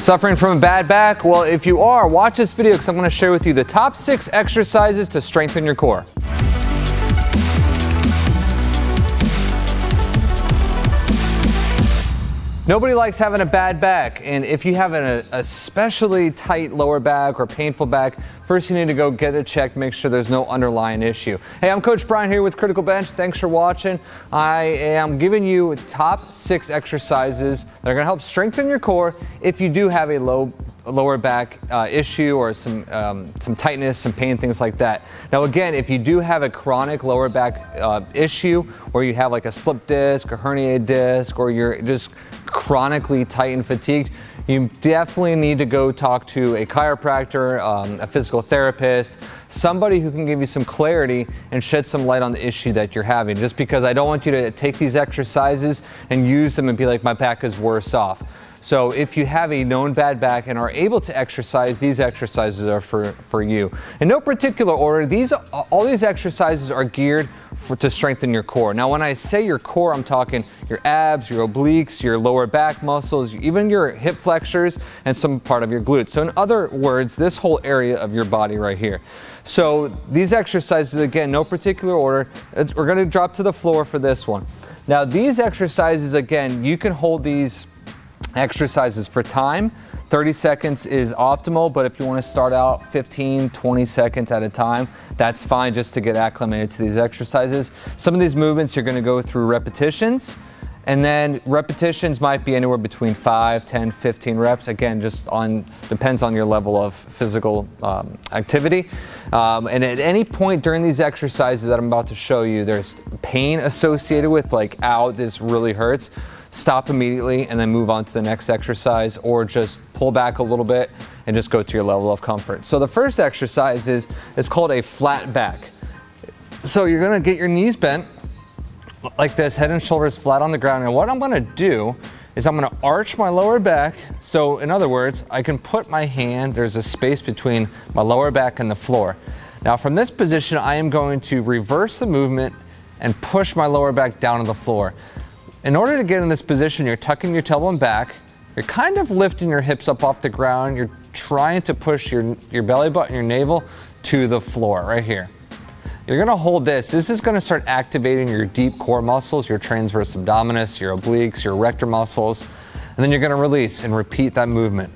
Suffering from a bad back? Well, if you are, watch this video because I'm going to share with you the top 6 exercises to strengthen your core. Nobody likes having a bad back, and if you have an especially tight lower back or painful back, first you need to go get it checked, make sure there's no underlying issue. Hey, I'm Coach Brian here with Criticalbench. Thanks for watching. I am giving you top 6 exercises that are going to help strengthen your core if you do have a lower back issue or some tightness, some pain, things like that. Now again, if you do have a chronic lower back issue where you have like a slip disc, a herniated disc, or you're just chronically tight and fatigued, you definitely need to go talk to a chiropractor, a physical therapist, somebody who can give you some clarity and shed some light on the issue that you're having. Just because I don't want you to take these exercises and use them and be like, my back is worse off. So if you have a known bad back and are able to exercise, these exercises are for you. In no particular order, all these exercises are geared to strengthen your core. Now when I say your core, I'm talking your abs, your obliques, your lower back muscles, even your hip flexors, and some part of your glutes. So in other words, this whole area of your body right here. So these exercises, again, no particular order. We're going to drop to the floor for this one. Now these exercises, again, you can hold these exercises for time. 30 seconds is optimal, but if you want to start out 15, 20 seconds at a time, that's fine, just to get acclimated to these exercises. Some of these movements you're going to go through repetitions, and then repetitions might be anywhere between 5, 10, 15 reps. Again, depends on your level of physical activity. And at any point during these exercises that I'm about to show you, there's pain associated with, like, ow, this really hurts. Stop immediately and then move on to the next exercise, or just pull back a little bit and just go to your level of comfort. So the first exercise is called a flat back. So you're gonna get your knees bent like this, head and shoulders flat on the ground. And what I'm gonna do is I'm gonna arch my lower back. So in other words, I can put my hand, there's a space between my lower back and the floor. Now from this position, I am going to reverse the movement and push my lower back down to the floor. In order to get in this position, you're tucking your tailbone back, you're kind of lifting your hips up off the ground, you're trying to push your belly button, your navel to the floor right here. You're gonna hold this. This is gonna start activating your deep core muscles, your transverse abdominis, your obliques, your erector muscles, and then you're gonna release and repeat that movement.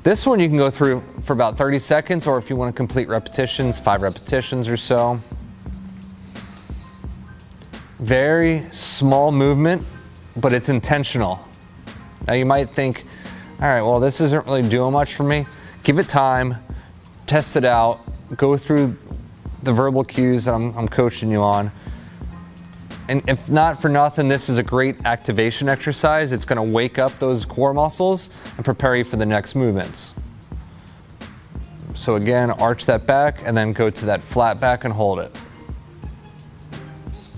This one you can go through for about 30 seconds, or if you wanna complete repetitions, 5 repetitions or so. Very small movement, but it's intentional. Now you might think, all right, well, this isn't really doing much for me. Give it time, test it out, go through the verbal cues that I'm coaching you on. And if not for nothing, this is a great activation exercise. It's gonna wake up those core muscles and prepare you for the next movements. So again, arch that back and then go to that flat back and hold it.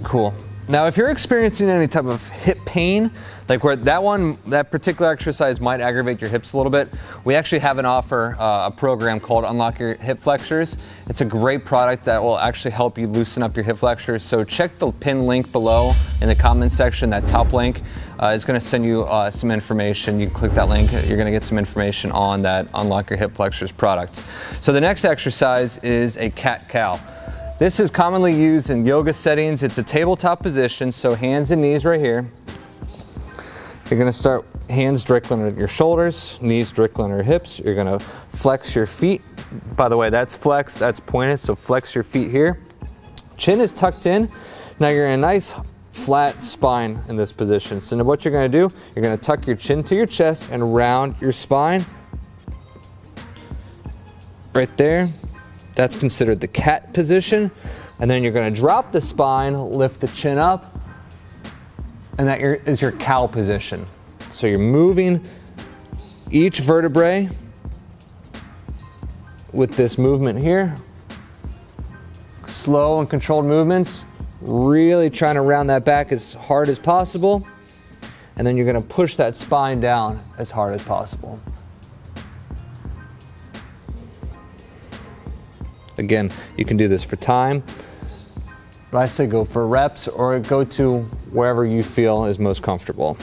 Cool. Now, if you're experiencing any type of hip pain, like where that particular exercise might aggravate your hips a little bit, we actually have an offer, a program called Unlock Your Hip Flexors. It's a great product that will actually help you loosen up your hip flexors. So check the pin link below in the comments section. That top link is going to send you some information. You click that link, you're going to get some information on that Unlock Your Hip Flexors product. So the next exercise is a cat-cow. This is commonly used in yoga settings. It's a tabletop position, so hands and knees right here. You're gonna start hands directly under your shoulders, knees directly under your hips. You're gonna flex your feet. By the way, that's flexed, that's pointed, so flex your feet here. Chin is tucked in. Now you're in a nice flat spine in this position. So now what you're gonna do, you're gonna tuck your chin to your chest and round your spine. Right there. That's considered the cat position. And then you're gonna drop the spine, lift the chin up, and that is your cow position. So you're moving each vertebrae with this movement here. Slow and controlled movements, really trying to round that back as hard as possible. And then you're gonna push that spine down as hard as possible. Again, you can do this for time, but I say go for reps or go to wherever you feel is most comfortable.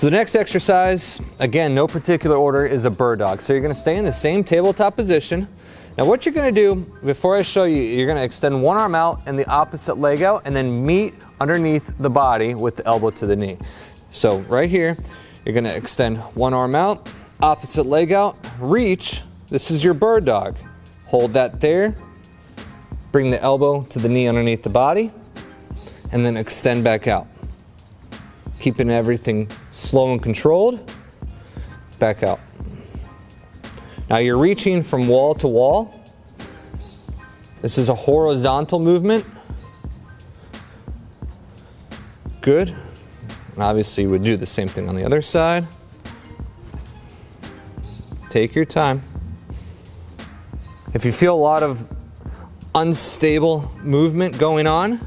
So the next exercise, again, no particular order, is a bird dog. So you're gonna stay in the same tabletop position. Now what you're gonna do, before I show you, you're gonna extend one arm out and the opposite leg out, and then meet underneath the body with the elbow to the knee. So right here, you're gonna extend one arm out, opposite leg out, reach. This is your bird dog. Hold that there, bring the elbow to the knee underneath the body, and then extend back out. Keeping everything slow and controlled, back out. Now you're reaching from wall to wall. This is a horizontal movement. Good. And obviously you would do the same thing on the other side. Take your time. If you feel a lot of unstable movement going on,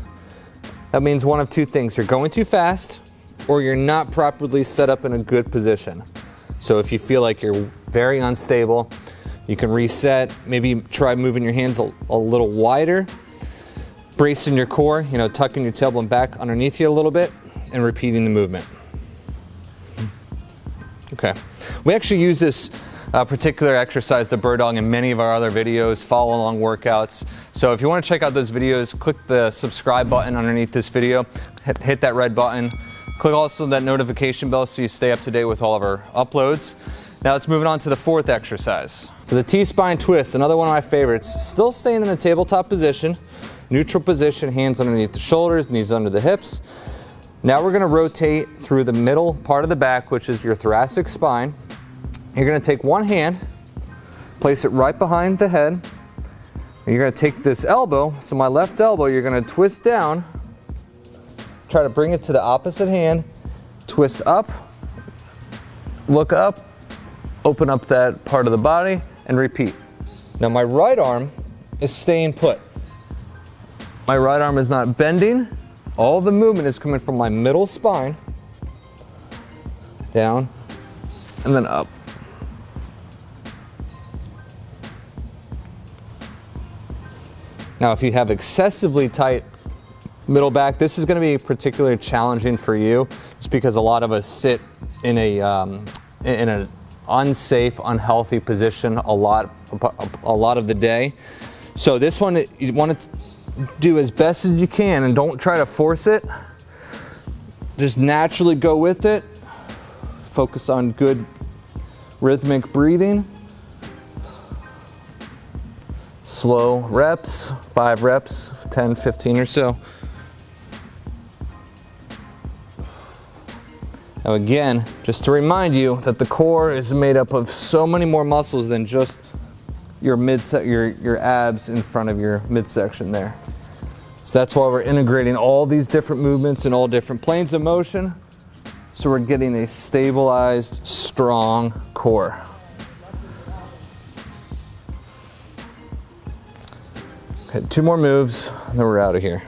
that means one of two things. You're going too fast, or you're not properly set up in a good position. So if you feel like you're very unstable, you can reset, maybe try moving your hands a little wider, bracing your core, tucking your tailbone back underneath you a little bit, and repeating the movement. Okay, we actually use this particular exercise, the bird dog, in many of our other videos, follow along workouts. So if you want to check out those videos, click the subscribe button underneath this video, hit that red button. Click also that notification bell so you stay up to date with all of our uploads. Now let's move on to the fourth exercise. So the T-spine twist, another one of my favorites. Still staying in the tabletop position, neutral position, hands underneath the shoulders, knees under the hips. Now we're gonna rotate through the middle part of the back, which is your thoracic spine. You're gonna take one hand, place it right behind the head. And you're gonna take this elbow, so my left elbow, you're gonna twist down, try to bring it to the opposite hand, twist up, look up, open up that part of the body, and repeat. Now my right arm is staying put. My right arm is not bending. All the movement is coming from my middle spine, down, and then up. Now if you have excessively tight middle back, this is going to be particularly challenging for you, just because a lot of us sit in an unsafe, unhealthy position a lot of the day. So this one, you want to do as best as you can, and don't try to force it. Just naturally go with it. Focus on good rhythmic breathing. Slow reps, 5 reps, 10, 15 or so. Now again, just to remind you that the core is made up of so many more muscles than just your abs in front of your midsection there. So that's why we're integrating all these different movements in all different planes of motion, so we're getting a stabilized, strong core. Okay, 2 more moves, and then we're out of here.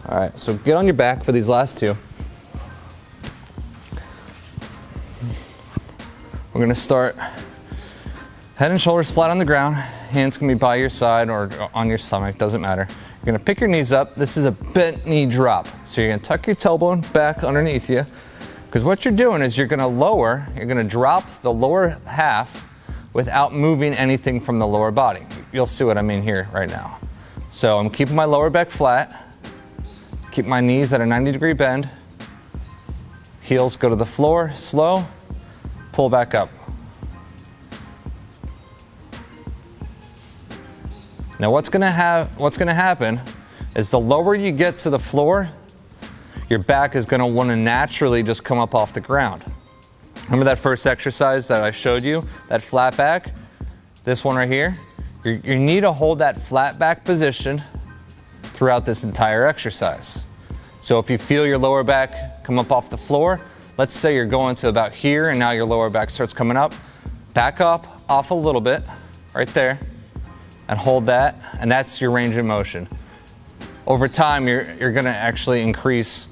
All right, so get on your back for these last 2. We're gonna start head and shoulders flat on the ground. Hands can be by your side or on your stomach, doesn't matter. You're gonna pick your knees up. This is a bent knee drop. So you're gonna tuck your tailbone back underneath you, because what you're doing is you're gonna drop the lower half without moving anything from the lower body. You'll see what I mean here right now. So I'm keeping my lower back flat, keep my knees at a 90-degree bend, heels go to the floor, slow, pull back up. Now what's gonna happen is the lower you get to the floor, your back is gonna wanna naturally just come up off the ground. Remember that first exercise that I showed you, that flat back? This one right here? You need to hold that flat back position throughout this entire exercise. So if you feel your lower back come up off the floor, let's say you're going to about here and now your lower back starts coming up, back up off a little bit, right there, and hold that, and that's your range of motion. Over time, you're gonna actually increase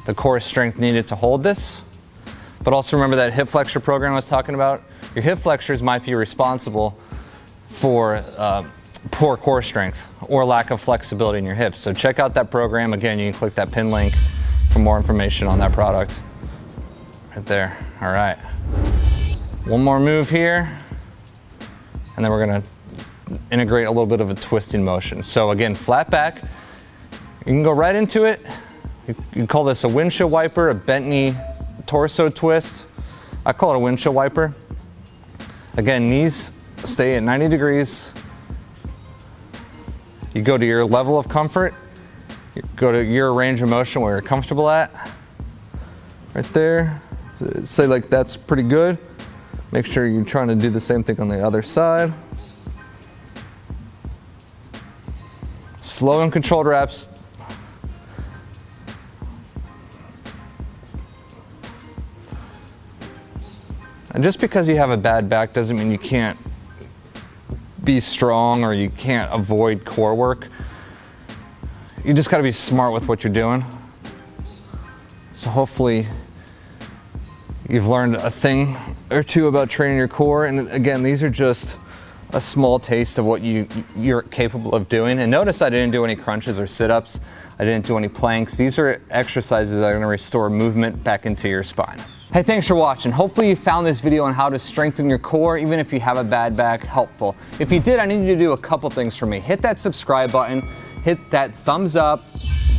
the core strength needed to hold this. But also remember that hip flexor program I was talking about? Your hip flexors might be responsible for poor core strength or lack of flexibility in your hips. So check out that program. Again, you can click that pin link for more information on that product. Right there. All right. One more move here, and then we're gonna integrate a little bit of a twisting motion. So again, flat back. You can go right into it. You can call this a windshield wiper, a bent knee torso twist. I call it a windshield wiper. Again, knees stay at 90 degrees. You go to your level of comfort. You go to your range of motion where you're comfortable at. Right there. Say like that's pretty good. Make sure you're trying to do the same thing on the other side. Slow and controlled reps. And just because you have a bad back doesn't mean you can't be strong or you can't avoid core work. You just gotta be smart with what you're doing. So hopefully you've learned a thing or two about training your core. And again, these are just a small taste of what you're capable of doing. And notice I didn't do any crunches or sit-ups. I didn't do any planks. These are exercises that are gonna restore movement back into your spine. Hey, thanks for watching. Hopefully you found this video on how to strengthen your core, even if you have a bad back, helpful. If you did, I need you to do a couple things for me. Hit that subscribe button, hit that thumbs up,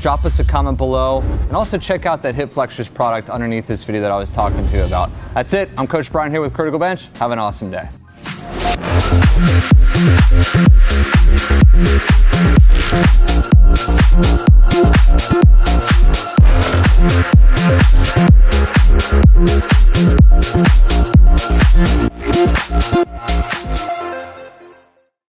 drop us a comment below, and also check out that hip flexors product underneath this video that I was talking to you about. That's it. I'm Coach Brian here with Critical Bench. Have an awesome day.